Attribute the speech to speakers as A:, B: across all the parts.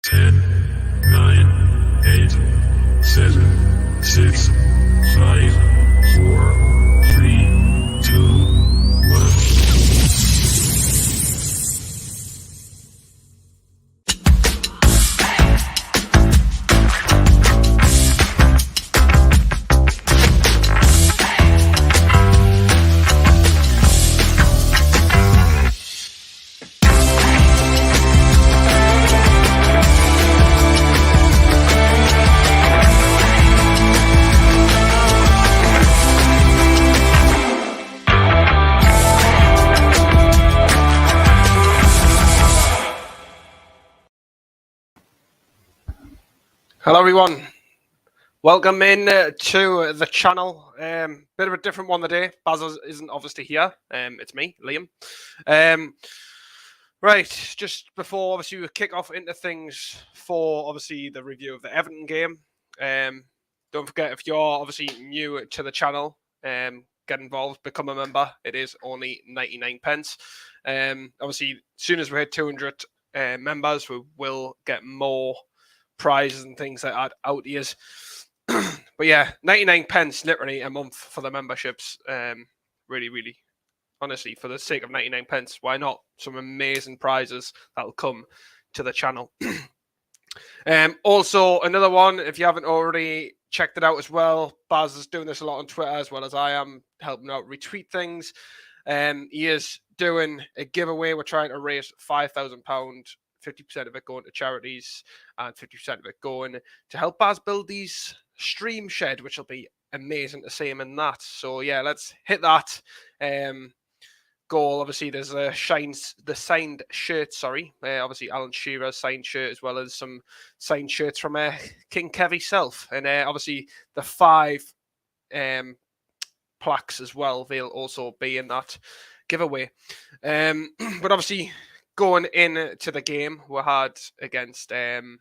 A: 10, 9, 8, 7, 6, 5, 4, 3, 2, 1.
B: Hello everyone, welcome in to the channel. Bit of a different one today. Baz isn't obviously here. It's me, Liam. Right, just before obviously we kick off into things for obviously the review of the Everton game. Don't forget, if you're obviously new to the channel, get involved, become a member. It is only 99 pence. Obviously, as soon as we hit 200 members, we will get more prizes and things like that out to you. But yeah, 99 pence literally a month for the memberships. Really, honestly, for the sake of 99 pence, why not? Some amazing prizes that'll come to the channel. Also, another one, if you haven't already checked it out as well, Baz is doing this a lot on Twitter as well as I am, helping out retweet things. He is doing a giveaway. We're trying to raise £5,000, 50% of it going to charities and 50% of it going to help Baz build these stream shed, which will be amazing to see him in that. So yeah, let's hit that goal. Obviously, there's the signed shirt. Obviously Alan Shearer's signed shirt, as well as some signed shirts from King Kev himself, and obviously the 5 plaques as well. They'll also be in that giveaway. But obviously, going into the game we had against Everton,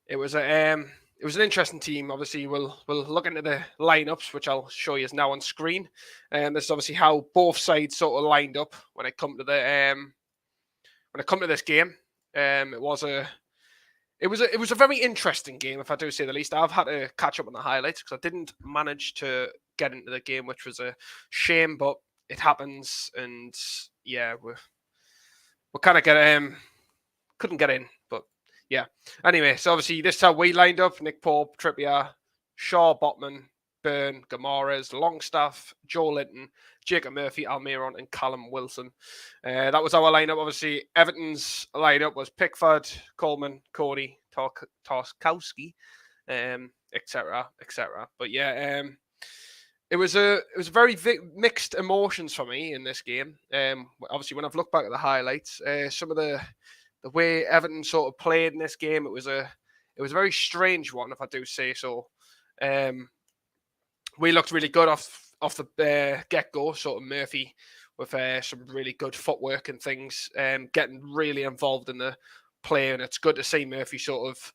B: it was an interesting team. Obviously, we'll look into the lineups, which I'll show you now on screen. And this is obviously how both sides sort of lined up when it come to this game. It was a very interesting game, if I do say the least. I've had to catch up on the highlights because I didn't manage to get into the game, which was a shame, but it happens. And yeah, we kind of couldn't get in, but yeah. Anyway, so obviously this is how we lined up: Nick Pope, Trippier, Shaw, Botman, Byrne, Gamarez, Longstaff, Joe Linton, Jacob Murphy, Almiron, and Callum Wilson. That was our lineup. Obviously, Everton's lineup was Pickford, Coleman, Cody, Tarkowski, etc. But yeah, it was very mixed emotions for me in this game. Obviously, when I've looked back at the highlights, some of the way Everton sort of played in this game, it was a very strange one, if I do say so. We looked really good off the get-go, sort of Murphy with some really good footwork and things, getting really involved in the play, and it's good to see Murphy sort of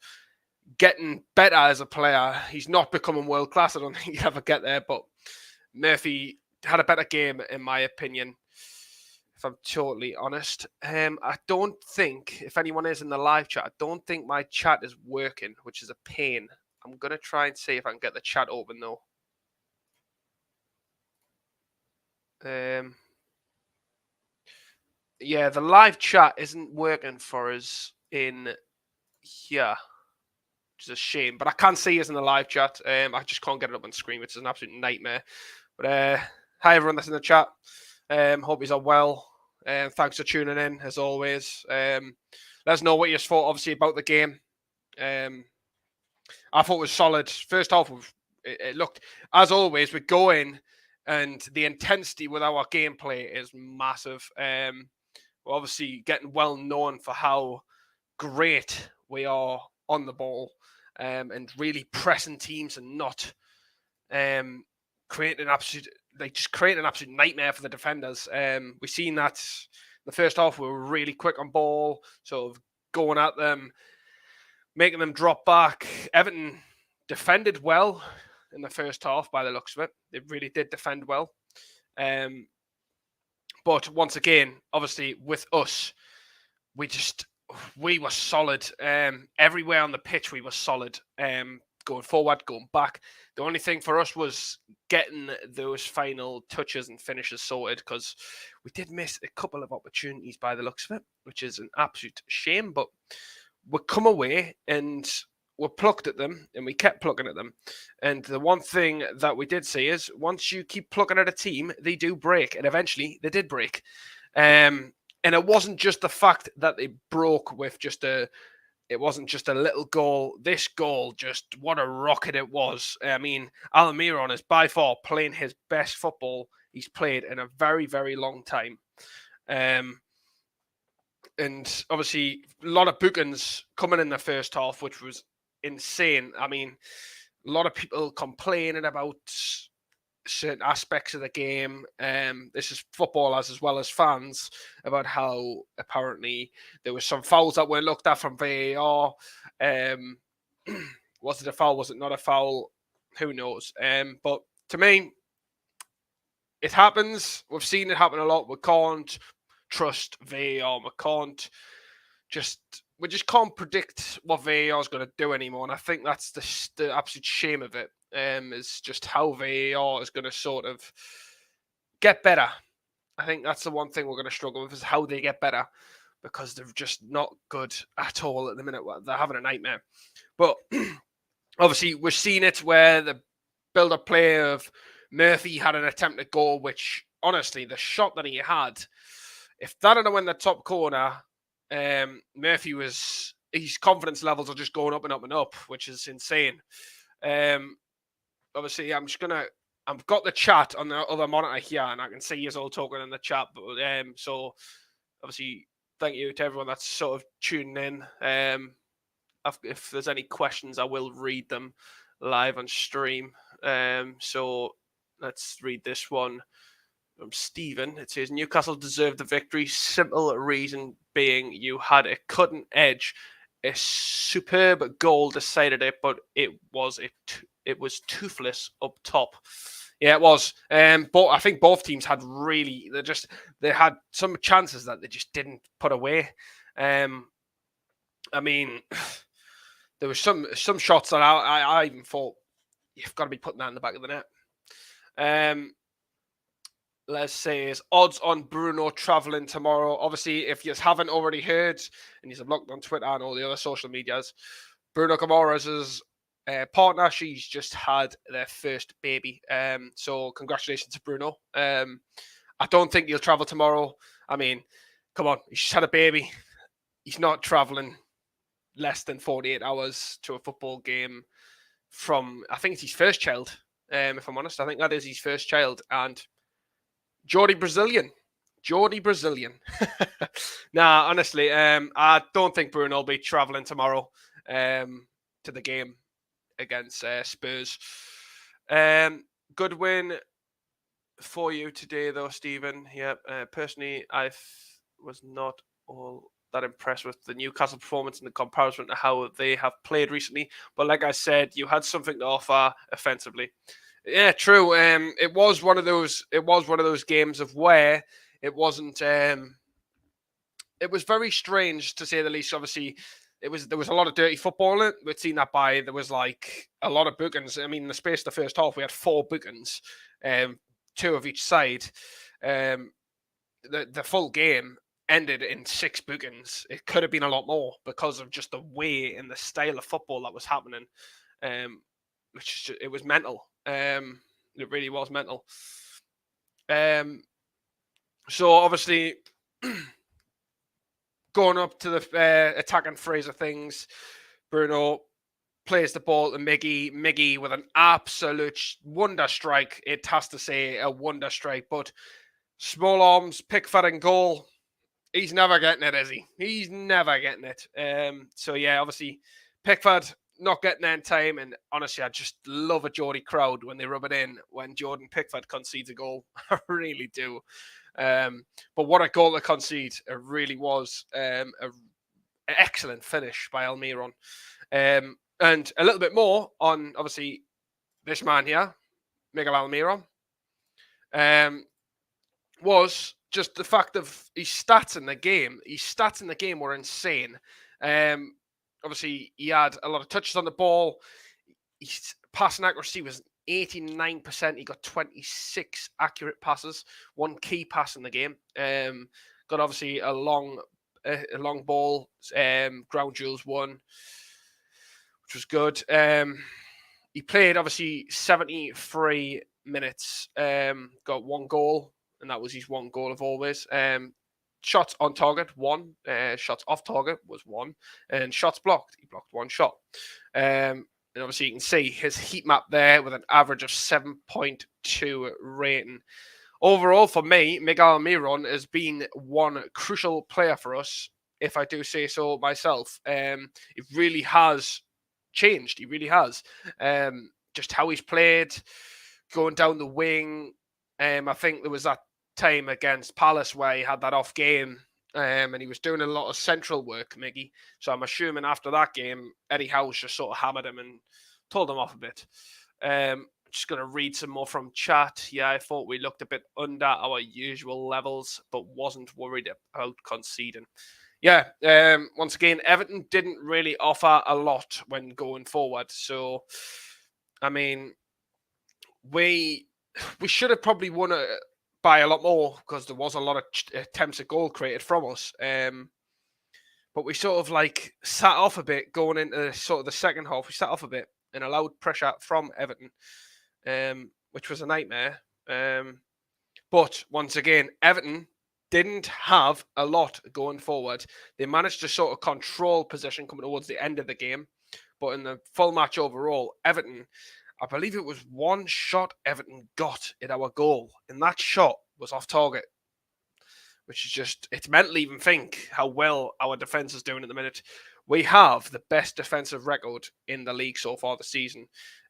B: getting better as a player. He's not becoming world class. I don't think he'll ever get there, but Murphy had a better game, in my opinion, if I'm totally honest. I don't think, if anyone is in the live chat, I don't think my chat is working, which is a pain. I'm going to try and see if I can get the chat open, though. Yeah, the live chat isn't working for us in here, which is a shame. But I can see us in the live chat. I just can't get it up on screen, which is an absolute nightmare. But hi, everyone that's in the chat. Hope you're well. Thanks for tuning in, as always. Let us know what you thought, obviously, about the game. I thought it was solid. First half, it looked, as always, we go in, and the intensity with our gameplay is massive. We're obviously getting well known for how great we are on the ball, and really pressing teams and not creating an absolute nightmare for the defenders. We've seen that in the first half. We were really quick on ball, sort of going at them, making them drop back. Everton defended well in the first half, by the looks of it. They really did defend well. But once again, obviously, with us, we just we were solid. Everywhere on the pitch, we were solid. Going forward, going back. The only thing for us was getting those final touches and finishes sorted, because we did miss a couple of opportunities by the looks of it, which is an absolute shame. But we come away and we plucked at them, and we kept plucking at them. And the one thing that we did see is, once you keep plucking at a team, they do break, and eventually they did break. And it wasn't just the fact that they broke with it wasn't just a little goal. This goal, just what a rocket it was. I mean, Almiron is by far playing his best football he's played in a very, very long time. And obviously, a lot of bookings coming in the first half, which was insane. I mean, a lot of people complaining about certain aspects of the game. This is footballers as well as fans, about how apparently there were some fouls that weren't looked at from VAR. Was it a foul? Was it not a foul? Who knows? But to me, it happens. We've seen it happen a lot. We can't trust VAR. We just can't predict what VAR is going to do anymore. And I think that's the absolute shame of it. Is just how VAR is going to sort of get better. I think that's the one thing we're going to struggle with, is how they get better, because they're just not good at all at the minute. They're having a nightmare. But obviously, we've seen it where the build-up play of Murphy had an attempted goal, which, honestly, the shot that he had, if that had went the top corner, Murphy his confidence levels are just going up and up and up, which is insane. Obviously, I've got the chat on the other monitor here, and I can see you all talking in the chat. But so obviously, thank you to everyone that's sort of tuning in. If there's any questions, I will read them live on stream. So let's read this one from Stephen. It says, Newcastle deserved the victory. Simple reason being, you had a cutting edge. A superb goal decided it, but it was toothless up top. Yeah, it was. But I think both teams had they had some chances that they just didn't put away. I mean, there was some shots that I even thought, you've got to be putting that in the back of the net. Let's say is odds on Bruno travelling tomorrow. Obviously, if you haven't already heard, and he's blocked on Twitter and all the other social medias, Bruno Camara's partner, she's just had their first baby. So congratulations to Bruno. I don't think he'll travel tomorrow. I mean, come on, he's just had a baby. He's not travelling less than 48 hours to a football game from, I think it's his first child, if I'm honest. I think that is his first child. And Geordie Brazilian. Nah, honestly, I don't think Bruno will be travelling tomorrow to the game against Spurs. Good win for you today, though, Stephen. Yeah, personally, I was not all that impressed with the Newcastle performance in the comparison to how they have played recently. But like I said, you had something to offer offensively. Yeah, true. It was one of those games of where it wasn't. It was very strange, to say the least. Obviously, there was a lot of dirty football in it. We'd seen that there was like a lot of bookings. I mean, in the space of the first half, we had 4 bookings, 2 of each side. The full game ended in 6 bookings. It could have been a lot more because of just the way and the style of football that was happening. It was mental. It really was mental. So obviously, going up to the attacking phase of things, Bruno plays the ball to Miggy with an absolute wonder strike. It has to say, a wonder strike. But small arms, Pickford in goal. He's never getting it, is he? He's never getting it. So yeah, obviously, Pickford not getting there in time. And honestly, I just love a Geordie crowd when they rub it in when Jordan Pickford concedes a goal. I really do. But what a goal to concede. It really was an excellent finish by Almiron. And a little bit more on, obviously, this man here, Miguel Almiron, was just the fact of his stats in the game were insane. Obviously, he had a lot of touches on the ball. His passing accuracy was 89%. He got 26 accurate passes, one key pass in the game. Got obviously a long ball, ground duels won, which was good. He played obviously 73 minutes, got one goal, and that was his one goal of always. Shots on target, one. Shots off target was one. And shots blocked, he blocked one shot. And obviously you can see his heat map there with an average of 7.2 rating. Overall, for me, Miguel Almiron has been one crucial player for us, if I do say so myself. It really has changed. He really has. Just how he's played, going down the wing. I think there was that time against Palace where he had that off game, and he was doing a lot of central work, Miggy. So I'm assuming after that game, Eddie Howe's just sort of hammered him and told him off a bit. Just going to read some more from chat. Yeah, I thought we looked a bit under our usual levels, but wasn't worried about conceding. Yeah, once again, Everton didn't really offer a lot when going forward. So, I mean, we should have probably won by a lot more because there was a lot of attempts at goal created from us. But we sort of like sat off a bit going into sort of the second half. We sat off a bit and allowed pressure from Everton, which was a nightmare. But once again, Everton didn't have a lot going forward. They managed to sort of control possession coming towards the end of the game. But in the full match overall, Everton, I believe it was one shot Everton got at our goal, and that shot was off target, which is just, it's mental to even think how well our defence is doing at the minute. We have the best defensive record in the league so far this season.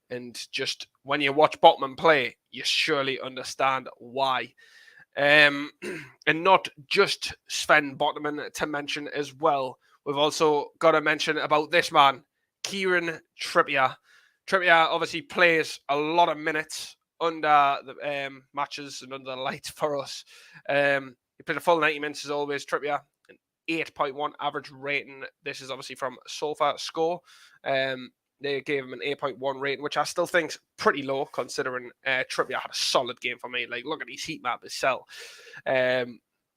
B: And just when you watch Botman play, you surely understand why. And not just Sven Botman to mention as well. We've also got to mention about this man, Kieran Trippier. Trippier obviously plays a lot of minutes under the matches and under the lights for us. He played a full 90 minutes as always. Trippier, an 8.1 average rating. This is obviously from Sofa Score. They gave him an 8.1 rating, which I still think is pretty low considering Trippier had a solid game for me. Like, look at his heat map itself. A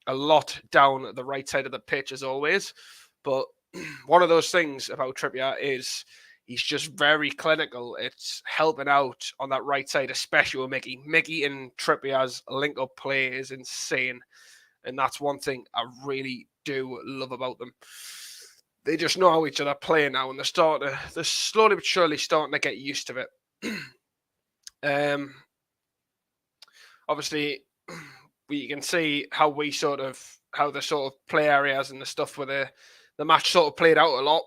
B: lot down the right side of the pitch as always. But one of those things about Trippier is he's just very clinical. It's helping out on that right side, especially with Mickey. Mickey and Trippier's link-up play is insane. And that's one thing I really do love about them. They just know how each other play now, and they're slowly but surely starting to get used to it. Obviously, you can see how the sort of play areas and the stuff where the match sort of played out a lot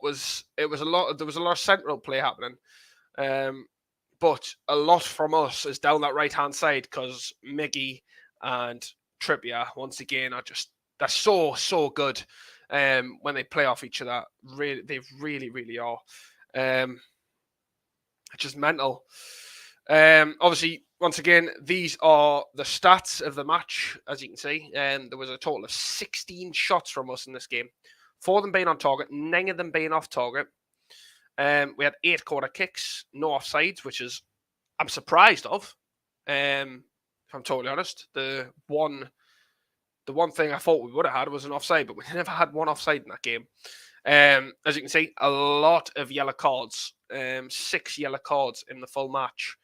B: there was a lot of central play happening. But a lot from us is down that right hand side because Miggy and Trippier once again they're so good. When they play off each other, they really are. It's just mental. Obviously, once again, these are the stats of the match, as you can see. There was a total of 16 shots from us in this game. 4 of them being on target, 9 of them being off target. We had 8 corner kicks, no offsides, which is I'm surprised of. If I'm totally honest, the one thing I thought we would have had was an offside, but we never had one offside in that game. As you can see, a lot of yellow cards, 6 yellow cards in the full match.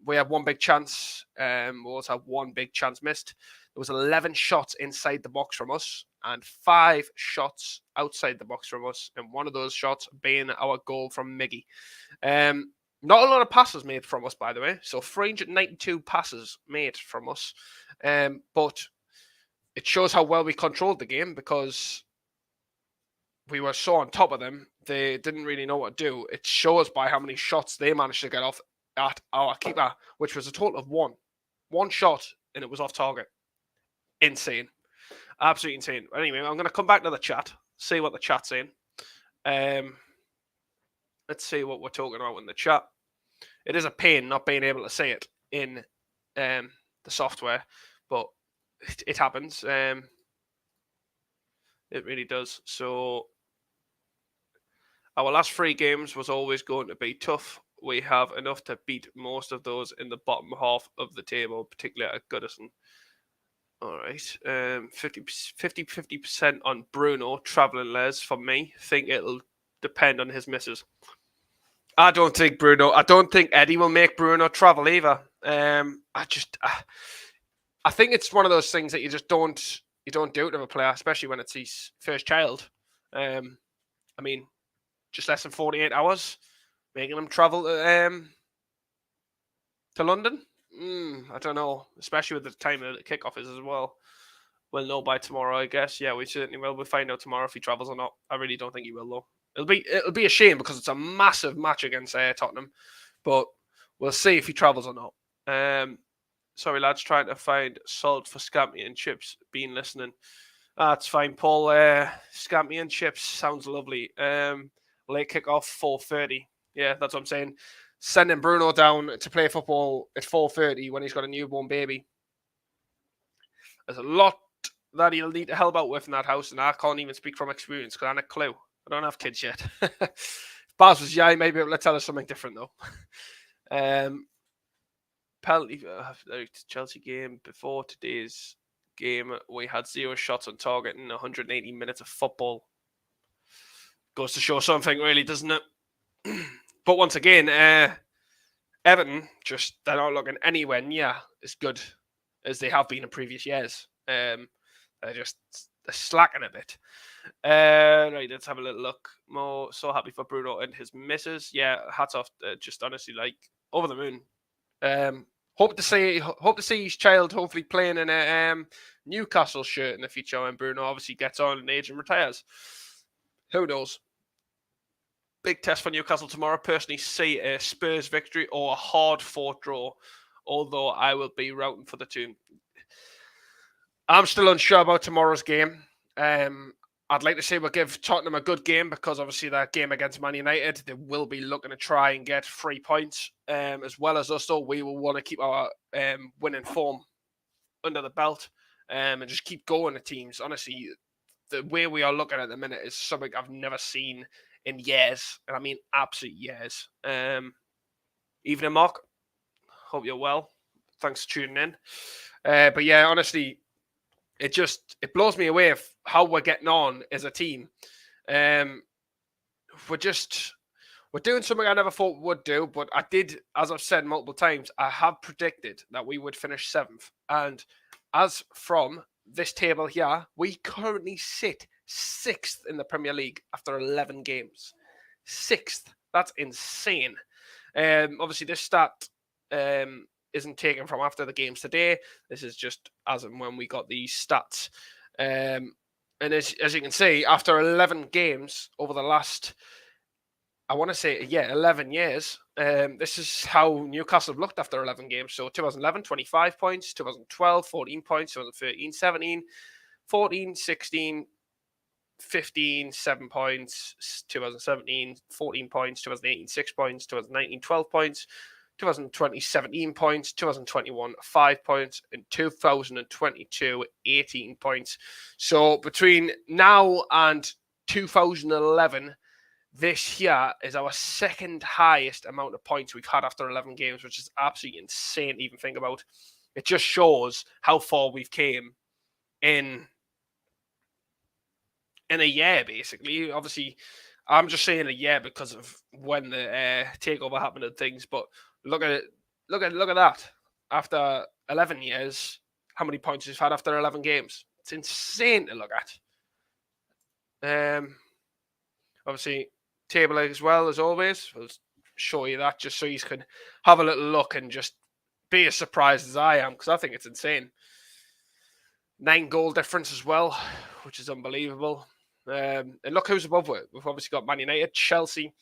B: We had one big chance. We also had one big chance missed. There was 11 shots inside the box from us and 5 shots outside the box from us, and one of those shots being our goal from Miggy. Not a lot of passes made from us, by the way. So 392 passes made from us. But it shows how well we controlled the game because we were so on top of them. They didn't really know what to do. It shows by how many shots they managed to get off at our keeper, which was a total of one. One shot, and it was off target. Insane. Absolutely insane. Anyway, I'm going to come back to the chat, see what the chat's saying. Let's see what we're talking about in the chat. It is a pain not being able to see it in the software, but it happens. It really does. So our last 3 games was always going to be tough. We have enough to beat most of those in the bottom half of the table, particularly at Goodison. All right. 50% on Bruno, travelling Les for me. Think it'll depend on his misses. I don't think Eddie will make Bruno travel either. I think it's one of those things that you don't do to a player, especially when it's his first child. I mean, just less than 48 hours, making him travel to London. I don't know, especially with the time of the kickoff is as well. We'll know by tomorrow, I guess. Yeah, we certainly will. We'll find out tomorrow if he travels or not. I really don't think he will, though. It'll be a shame because it's a massive match against Tottenham, but we'll see if he travels or not. Sorry, lads, trying to find salt for scampi and chips. Been listening. That's fine, Paul. Scampi and chips sounds lovely. Late kickoff, 4:30. Yeah, that's what I'm saying. Sending Bruno down to play football at 4:30 when he's got a newborn baby. There's a lot that he'll need to help out with in that house, and I can't even speak from experience because I haven't a clue. I don't have kids yet. If Baz was he may be able to tell us something different though. Penalty Chelsea game before today's game, we had 0 shots on target in 180 minutes of football. Goes to show something, really, doesn't it? But once again, Everton they're not looking anywhere near as good as they have been in previous years. They're slacking a bit. Right, let's have a little look. More so happy for Bruno and his misses. Yeah, hats off. Just honestly, like over the moon. Hope to see his child hopefully playing in a Newcastle shirt in the future when Bruno obviously gets on in age and retires. Who knows? Big test for Newcastle tomorrow. Personally, see a Spurs victory or a hard-fought draw. Although I will be rooting for the two. I'm still unsure about tomorrow's game. I'd like to say we'll give Tottenham a good game because obviously that game against Man United, they will be looking to try and get 3 points. As well as us, though, we will want to keep our winning form under the belt and just keep going at teams. Honestly, the way we are looking at the minute is something I've never seen in years. And I mean absolute years. Evening, Mark. Hope you're well. Thanks for tuning in. But yeah, honestly, it blows me away of how we're getting on as a team. We're doing something I never thought we would do, but I did, as I've said multiple times, I have predicted that we would finish 7th. And as from this table here, we currently sit 6th in the Premier League after 11 games. 6th. That's insane. Obviously, this stat isn't taken from after the games today. This is just as and when we got these stats. And as you can see, after 11 games over the last, I want to say, 11 years, this is how Newcastle have looked after 11 games. So 2011, 25 points, 2012, 14 points, 2013, 17, 14, 16, 15, 7 points, 2017, 14 points, 2018, 6 points, 2019, 12 points, 2020, 17 points, 2021, 5 points, and 2022, 18 points. So between now and 2011, this year is our second highest amount of points we've had after 11 games, which is absolutely insane to even think about. It just shows how far we've came in a year, basically. Obviously, I'm just saying a year because of when the takeover happened and things, but look at it. Look at that. After 11 years, how many points we've had after 11 games? It's insane to look at. Obviously, table as well as always. We'll show you that just so you can have a little look and just be as surprised as I am because I think it's insane. 9 goal difference as well, which is unbelievable. And look who's above it. We've obviously got Man United, Chelsea,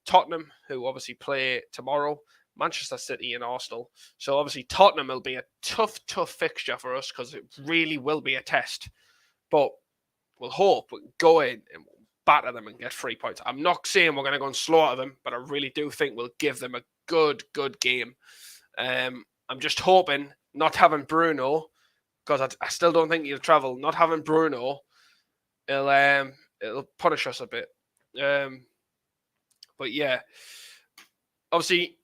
B: Tottenham, who obviously play tomorrow, Manchester City and Arsenal. So obviously Tottenham will be a tough fixture for us because it really will be a test. But we'll hope we can go in and batter them and get 3 points. I'm not saying we're going to go and slaughter them, but I really do think we'll give them a good game. I'm just hoping not having Bruno because I still don't think he'll travel. Not having Bruno, it'll punish us a bit. But yeah, obviously,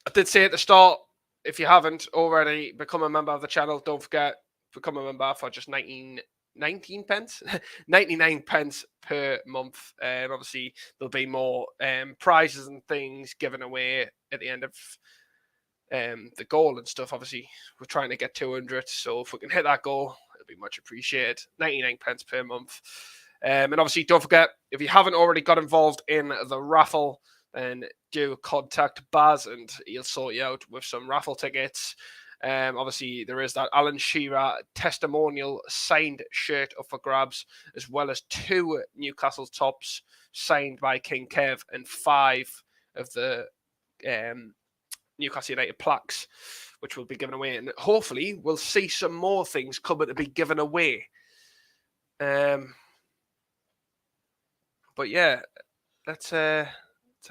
B: I did say at the start, if you haven't already become a member of the channel, don't forget, become a member for just 19 pence, 99 pence per month. Obviously, there'll be more prizes and things given away at the end of the goal and stuff. Obviously, we're trying to get 200, so if we can hit that goal, it'll be much appreciated. 99 pence per month. And obviously, don't forget, if you haven't already got involved in the raffle, then do contact Baz and he'll sort you out with some raffle tickets. Obviously, there is that Alan Shearer testimonial signed shirt up for grabs, as well as 2 Newcastle tops signed by King Kev and 5 of the Newcastle United plaques, which will be given away. And hopefully, we'll see some more things coming to be given away. But yeah, let's have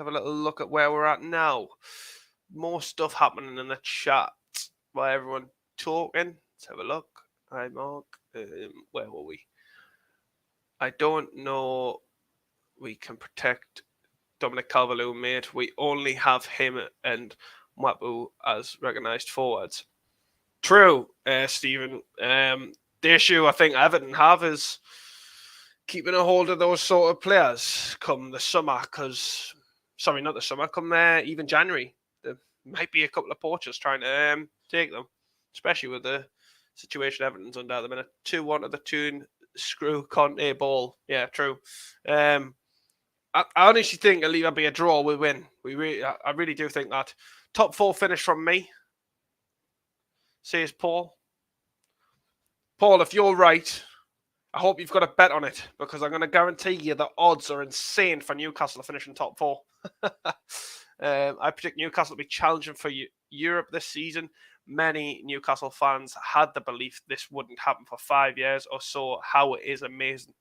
B: a little look at where we're at now. More stuff happening in the chat while everyone talking. Let's have a look. Hi, Mark. Where were we? I don't know. We can protect Dominic Calvert-Lewin, mate. We only have him and Mwapu as recognised forwards. True, Stephen. The issue I think Everton have is keeping a hold of those sort of players come the summer, sorry, not the summer, come even January. There might be a couple of poachers trying to take them, especially with the situation Everton's under at the minute. 2-1 to the tune, screw Conte ball. Yeah, true. I honestly think it'll either be a draw or we win. I really do think that. Top 4 finish from me, says Paul. Paul, if you're right, I hope you've got a bet on it, because I'm going to guarantee you the odds are insane for Newcastle to finish in top 4. I predict Newcastle will be challenging for Europe this season. Many Newcastle fans had the belief this wouldn't happen for 5 years or so. How it is amazing.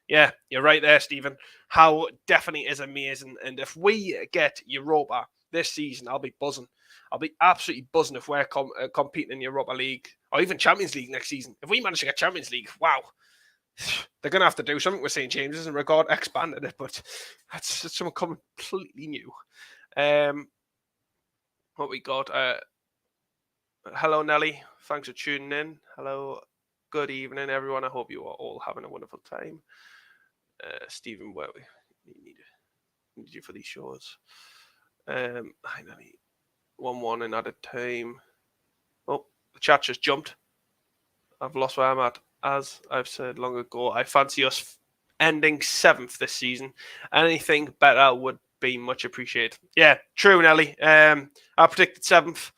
B: Yeah, you're right there, Stephen. How definitely is amazing. And if we get Europa this season, I'll be buzzing. I'll be absolutely buzzing if we're competing in Europa League or even Champions League next season. If we manage to get Champions League, wow. They're going to have to do something with St. James's and regard expanded it, but that's something completely new. What we got? Hello, Nelly. Thanks for tuning in. Hello. Good evening, everyone. I hope you are all having a wonderful time. Stephen, where we need you for these shows. Hi, Nelly. 1-1 in added time. Oh, the chat just jumped. I've lost where I'm at. As I've said long ago, I fancy us ending 7th this season. Anything better would be much appreciated. Yeah, true, Nelly. I predicted 7th.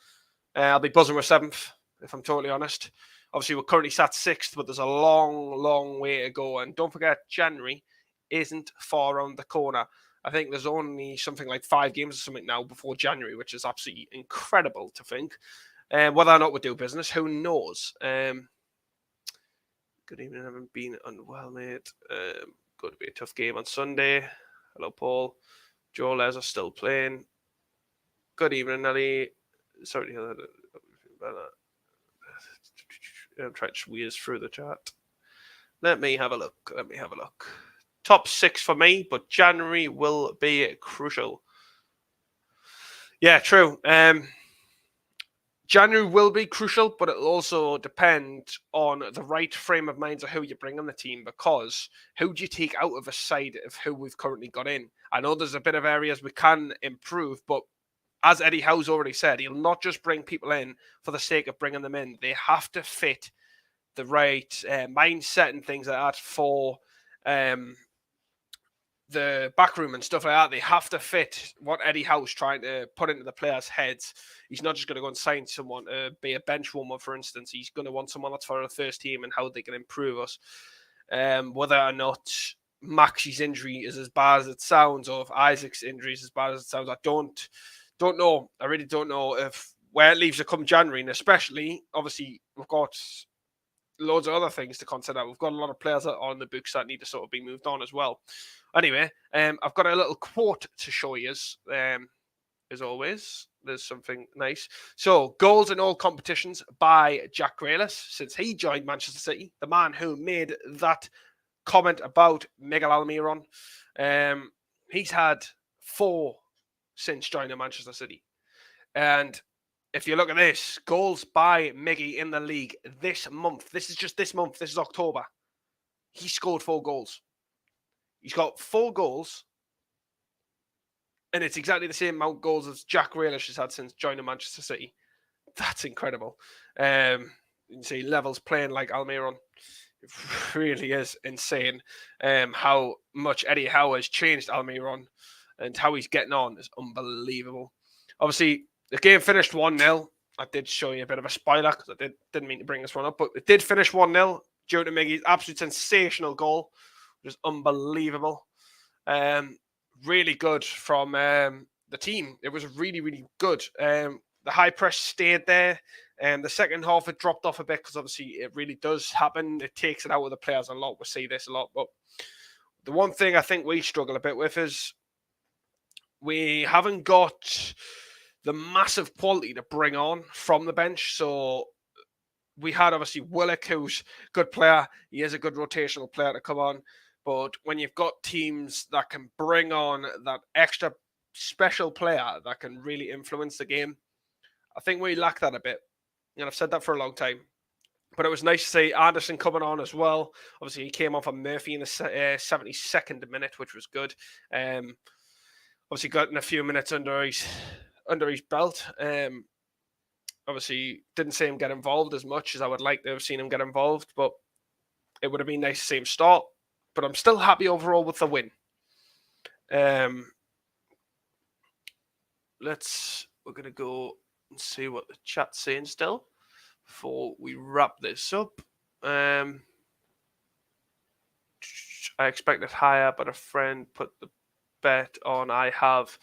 B: I'll be buzzing with 7th, if I'm totally honest. Obviously, we're currently sat 6th, but there's a long, long way to go. And don't forget, January isn't far around the corner. I think there's only something like 5 games or something now before January, which is absolutely incredible to think. Whether or not we do business, who knows? Good evening. I haven't been unwell, mate. Going to be a tough game on Sunday. Hello, Paul. Joe Les are still playing. Good evening, Nelly. Sorry to hear that. I'm trying to whiz through the chat. Let me have a look. Top 6 for me, but January will be crucial. Yeah, true. January will be crucial, but it'll also depend on the right frame of mind of who you bring on the team, because who do you take out of a side of who we've currently got in? I know there's a bit of areas we can improve, but as Eddie Howe's already said, he'll not just bring people in for the sake of bringing them in. They have to fit the right mindset and things like that for the backroom and stuff like that. They have to fit what Eddie Howe's trying to put into the players' heads. He's not just going to go and sign someone to be a bench warmer, for instance. He's going to want someone that's for the first team and how they can improve us. Whether or not Maxie's injury is as bad as it sounds, or if Isaac's injury is as bad as it sounds, I don't know. I really don't know if where it leaves it come January, and especially, obviously, we've got loads of other things to consider. We've got a lot of players that are on the books that need to sort of be moved on as well. Anyway, I've got a little quote to show you, as always. there's something nice. So, goals in all competitions by Jack Grealish since he joined Manchester City, the man who made that comment about Miguel Almiron. He's had 4 since joining Manchester City. And if you look at this, goals by Miggy in the league this month, this is just this month, this is October. He scored 4 goals. He's got 4 goals, and it's exactly the same amount of goals as Jack Grealish has had since joining Manchester City. That's incredible. You can see levels playing like Almiron. It really is insane how much Eddie Howe has changed Almiron, and how he's getting on is unbelievable. Obviously, the game finished 1-0. I did show you a bit of a spoiler because I didn't mean to bring this one up, but it did finish 1-0 due to Miggy's absolute sensational goal, which is unbelievable. Really good from the team. It was really, really good. The high press stayed there, and the second half it dropped off a bit because obviously it really does happen. It takes it out of the players a lot. We see this a lot, but the one thing I think we struggle a bit with is we haven't got the massive quality to bring on from the bench. So we had obviously Willock, who's a good player. He is a good rotational player to come on. But when you've got teams that can bring on that extra special player that can really influence the game, I think we lack that a bit. And I've said that for a long time. But it was nice to see Anderson coming on as well. Obviously, he came off on Murphy in the 72nd minute, which was good. Obviously, gotten a few minutes under his belt. Obviously, didn't see him get involved as much as I would like to have seen him get involved, but it would have been nice to see him start. But I'm still happy overall with the win. We're going to go and see what the chat's saying still before we wrap this up. I expected higher, but a friend put the bet on. I have.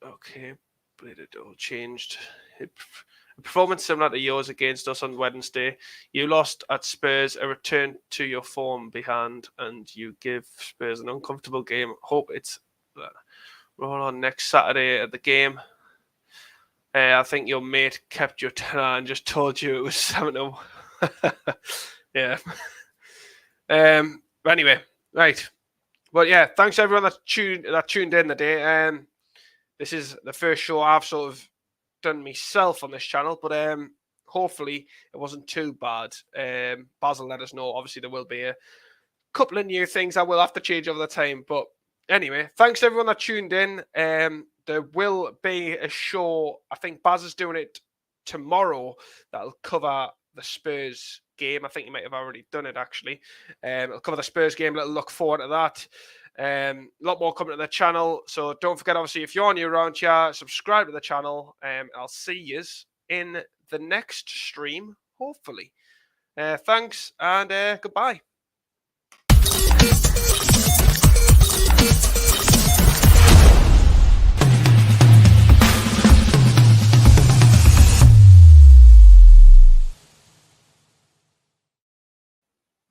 B: Okay, but it all changed. A performance similar to yours against us on Wednesday. You lost at Spurs, a return to your form behind, and you give Spurs an uncomfortable game. Hope it's roll on next Saturday at the game. I think your mate kept your tenner and just told you it was 7-0. Yeah. But anyway, right. Well, yeah, thanks everyone that tuned in today. This is the first show I've sort of done myself on this channel, but hopefully it wasn't too bad. Basil let us know. Obviously, there will be a couple of new things I will have to change over the time. But anyway, thanks to everyone that tuned in. There will be a show. I think Baz is doing it tomorrow. That'll cover the Spurs game. I think you might have already done it, actually. It'll cover the Spurs game. Little look forward to that. A lot more coming to the channel. So don't forget, obviously, if you're new around here, subscribe to the channel. I'll see you in the next stream, hopefully. Thanks and goodbye.